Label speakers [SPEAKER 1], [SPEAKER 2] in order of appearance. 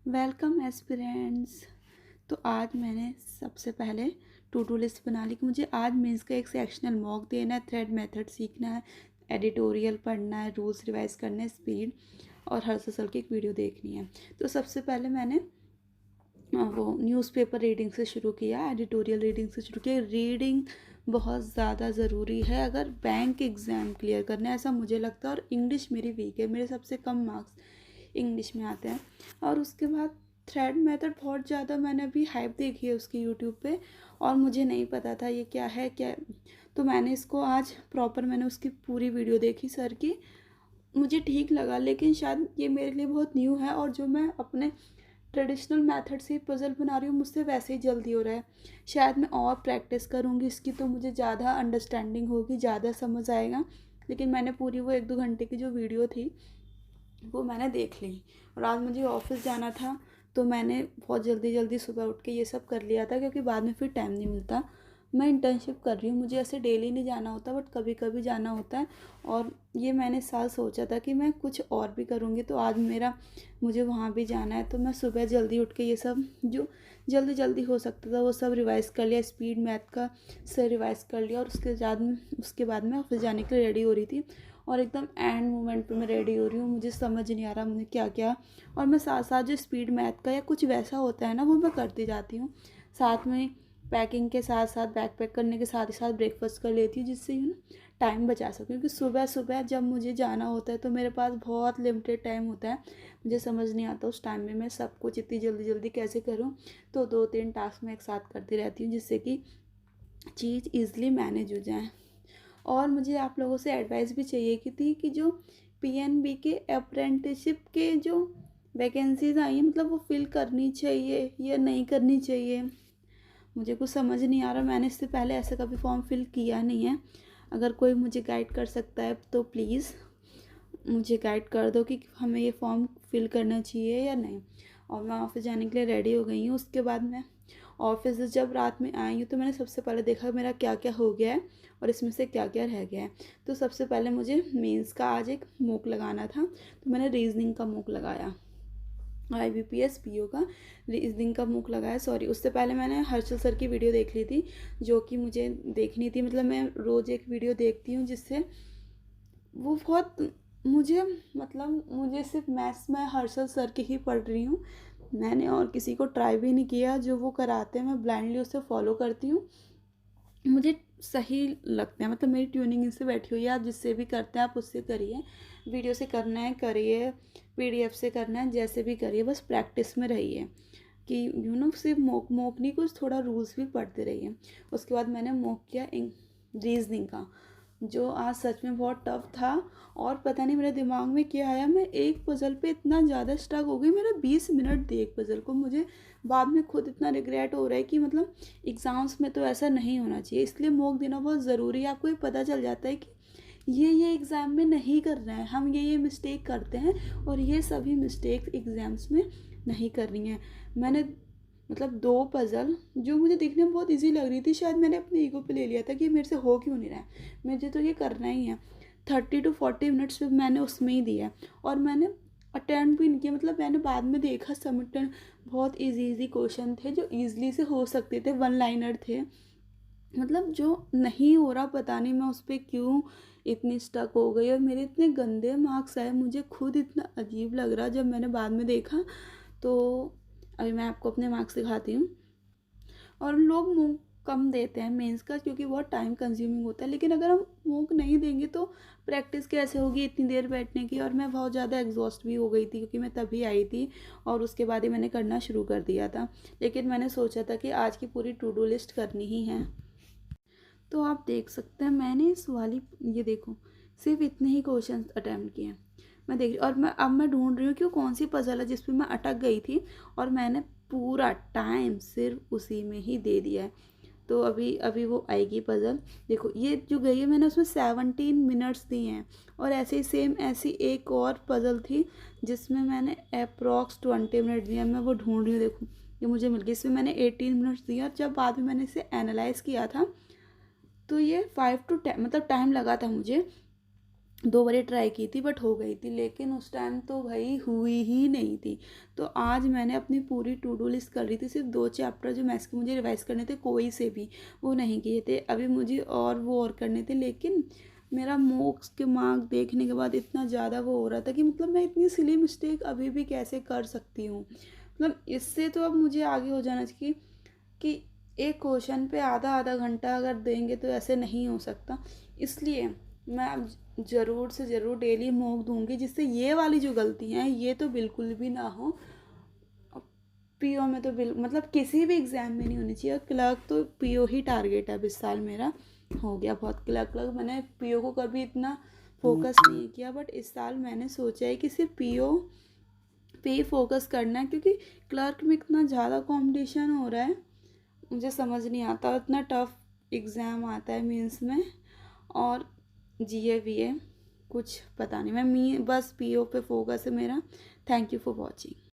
[SPEAKER 1] Welcome aspirants. तो आज मैंने सबसे पहले टू डू लिस्ट बना ली कि मुझे आज मेंस का एक सेक्शनल मॉक देना है, थ्रेड मेथड सीखना है, एडिटोरियल पढ़ना है, रूल्स रिवाइज करने हैं, स्पीड और हर फसल की एक वीडियो देखनी है। तो सबसे पहले मैंने वो न्यूज़पेपर रीडिंग से शुरू किया, एडिटोरियल रीडिंग से शुरू किया। रीडिंग बहुत ज़्यादा ज़रूरी है अगर बैंक एग्ज़ाम क्लियर करना है, ऐसा मुझे लगता है। और इंग्लिश मेरी वीक है, मेरे सबसे कम मार्क्स इंग्लिश में आते हैं। और उसके बाद थ्रेड मेथड बहुत ज़्यादा मैंने अभी हाइप देखी है उसकी यूट्यूब पे, और मुझे नहीं पता था ये क्या है क्या। तो मैंने इसको आज प्रॉपर मैंने उसकी पूरी वीडियो देखी सर की, मुझे ठीक लगा। लेकिन शायद ये मेरे लिए बहुत न्यू है, और जो मैं अपने ट्रेडिशनल मेथड से पज़ल बना रही हूँ मुझसे वैसे ही जल्दी हो रहा है। शायद मैं और प्रैक्टिस करूँगी इसकी तो मुझे ज़्यादा अंडरस्टैंडिंग होगी, ज़्यादा समझ आएगा। लेकिन मैंने पूरी वो 1-2 घंटे की जो वीडियो थी वो मैंने देख ली। और आज मुझे ऑफिस जाना था तो मैंने बहुत जल्दी जल्दी सुबह उठ के ये सब कर लिया था, क्योंकि बाद में फिर टाइम नहीं मिलता। मैं इंटर्नशिप कर रही हूँ, मुझे ऐसे डेली नहीं जाना होता, बट कभी कभी जाना होता है। और ये मैंने साल सोचा था कि मैं कुछ और भी करूँगी, तो आज मुझे वहाँ भी जाना है। तो मैं सुबह जल्दी उठ के ये सब जो जल्दी जल्दी हो सकता था वो सब रिवाइज़ कर लिया, स्पीड मैथ का से रिवाइज़ कर लिया। और उसके बाद मैं ऑफिस जाने के लिए रेडी हो रही थी, और एकदम एंड मोमेंट पे मैं रेडी हो रही हूँ, मुझे समझ नहीं आ रहा मुझे क्या क्या। और मैं साथ साथ जो स्पीड मैथ का या कुछ वैसा होता है ना वो मैं करती जाती हूँ। साथ में पैकिंग के साथ साथ बैग पैक करने के साथ ही साथ ब्रेकफास्ट कर लेती हूँ, जिससे ना टाइम बचा सकूँ। क्योंकि सुबह सुबह जब मुझे जाना होता है तो मेरे पास बहुत लिमिटेड टाइम होता है, मुझे समझ नहीं आता उस टाइम में मैं सब कुछ इतनी जल्दी जल्दी कैसे करूँ। तो 2-3 टास्क मैं एक साथ करती रहती हूँ, जिससे कि चीज़ ईज़िली मैनेज हो जाए। और मुझे आप लोगों से एडवाइस भी चाहिए कि थी कि जो पीएनबी के अप्रेंटिसशिप के जो वैकेंसीज आई हैं, मतलब वो फिल करनी चाहिए या नहीं करनी चाहिए, मुझे कुछ समझ नहीं आ रहा। मैंने इससे पहले ऐसा कभी फॉर्म फिल किया नहीं है। अगर कोई मुझे गाइड कर सकता है तो प्लीज़ मुझे गाइड कर दो कि हमें ये फॉर्म फिल करना चाहिए या नहीं। और मैं ऑफिस जाने के लिए रेडी हो गई हूँ। उसके बाद मैं ऑफिस से जब रात में आई हूँ तो मैंने सबसे पहले देखा मेरा क्या क्या हो गया है और इसमें से क्या क्या रह गया है। तो सबसे पहले मुझे मेंस का आज एक मूक लगाना था, तो मैंने रीजनिंग का मूक लगाया, IBPS PO का रीजनिंग का मूक लगाया। सॉरी, उससे पहले मैंने हर्षल सर की वीडियो देख ली थी, जो कि मुझे देखनी थी। मतलब मैं रोज़ एक वीडियो देखती हूँ जिससे वो बहुत मुझे मतलब मुझे सिर्फ मैथ्स में हर्षल सर की ही पढ़ रही हूँ। मैंने और किसी को ट्राई भी नहीं किया, जो वो कराते हैं मैं ब्लाइंडली उसे फॉलो करती हूँ, मुझे सही लगते हैं। मतलब मेरी ट्यूनिंग इनसे बैठी हुई है। आप जिससे भी करते हैं आप उससे करिए, वीडियो से करना है करिए, PDF से करना है जैसे भी करिए, बस प्रैक्टिस में रहिए कि सिर्फ मोक मोक नहीं, कुछ थोड़ा रूल्स भी पढ़ते रहिए। उसके बाद मैंने मोक किया रीजनिंग का, जो आज सच में बहुत टफ था। और पता नहीं मेरे दिमाग में क्या आया, मैं एक पज़ल पे इतना ज़्यादा स्टक हो गई, मेरा 20 मिनट थी एक पज़ल को। मुझे बाद में खुद इतना रिग्रेट हो रहा है कि मतलब एग्ज़ाम्स में तो ऐसा नहीं होना चाहिए, इसलिए मॉक देना बहुत ज़रूरी है। आपको ये पता चल जाता है कि ये एग्ज़ाम में नहीं करना है, हम ये मिस्टेक करते हैं, और ये सभी मिस्टेक एग्ज़ाम्स में नहीं करनी है। मैंने मतलब 2 पज़ल जो मुझे देखने में बहुत इजी लग रही थी, शायद मैंने अपने ईगो पे ले लिया था कि मेरे से हो क्यों नहीं रहा है, मुझे तो ये करना ही है। 30 to 40 मिनट्स में मैंने उसमें ही दिया, और मैंने अटेम्प्ट भी नहीं किया। मतलब मैंने बाद में देखा सबमिटेड, बहुत इजी क्वेश्चन थे जो ईजिली से हो सकते थे, 1 लाइनर थे। मतलब जो नहीं हो रहा पता नहीं मैं उस पर क्यों इतनी स्टक हो गई, और मेरे इतने गंदे मार्क्स आए, मुझे खुद इतना अजीब लग रहा जब मैंने बाद में देखा। तो अभी मैं आपको अपने मार्क्स दिखाती हूँ। और लोग मूक कम देते हैं मेंस का, क्योंकि बहुत टाइम कंज्यूमिंग होता है। लेकिन अगर हम मूक नहीं देंगे तो प्रैक्टिस कैसे होगी इतनी देर बैठने की। और मैं बहुत ज़्यादा एग्जॉस्ट भी हो गई थी, क्योंकि मैं तभी आई थी और उसके बाद ही मैंने करना शुरू कर दिया था। लेकिन मैंने सोचा था कि आज की पूरी टू डू लिस्ट करनी ही है। तो आप देख सकते हैं मैंने इस वाली, ये देखो, सिर्फ इतने ही क्वेश्चन अटैम्प्ट किए हैं। मैं देख रही, और अब मैं ढूंढ रही हूँ कि कौन सी पजल है जिस पे मैं अटक गई थी, और मैंने पूरा टाइम सिर्फ उसी में ही दे दिया है। तो अभी अभी वो आएगी पज़ल। देखो ये जो गई है, मैंने उसमें 17 मिनट्स दिए हैं। और ऐसे ही सेम ऐसी एक और पज़ल थी जिसमें मैंने अप्रॉक्स 20 मिनट दिया। मैं वो ढूंढ रही हूँ, देखो ये मुझे मिल गई, इसमें मैंने 18 मिनट्स दिया। और जब बाद में मैंने इसे एनालाइज़ किया था तो ये 5 to 10 मतलब टाइम लगा था मुझे 2 बारी ट्राई की थी बट हो गई थी, लेकिन उस टाइम तो भाई हुई ही नहीं थी। तो आज मैंने अपनी पूरी टू डू लिस्ट कर रही थी, सिर्फ 2 चैप्टर जो मैथ्स के मुझे रिवाइज़ करने थे कोई से भी, वो नहीं किए थे। अभी मुझे और वो और करने थे, लेकिन मेरा मॉक्स के मार्क देखने के बाद इतना ज़्यादा वो हो रहा था कि मतलब मैं इतनी सिली मिस्टेक अभी भी कैसे कर सकती हूँ। मतलब इससे तो अब मुझे आगे हो जाना चाहिए कि एक क्वेश्चन पे आधा आधा घंटा अगर देंगे तो ऐसे नहीं हो सकता। इसलिए मैं अब ज़रूर से ज़रूर डेली मॉक दूंगी, जिससे ये वाली जो गलतियाँ हैं ये तो बिल्कुल भी ना हो। पीओ में तो मतलब किसी भी एग्ज़ाम में नहीं होनी चाहिए। क्लर्क तो पीओ ही टारगेट है अब इस साल मेरा। हो गया बहुत क्लर्क मैंने पीओ को कभी इतना फोकस नहीं किया, बट इस साल मैंने सोचा है कि सिर्फ पीओ पे ही फोकस करना है, क्योंकि क्लर्क में इतना ज़्यादा कंपटीशन हो रहा है, मुझे समझ नहीं आता, इतना टफ एग्ज़ाम आता है मीन्स में। और जीए वीए कुछ पता नहीं, मैं बस पीओ पे फोकस है मेरा। Thank you for watching.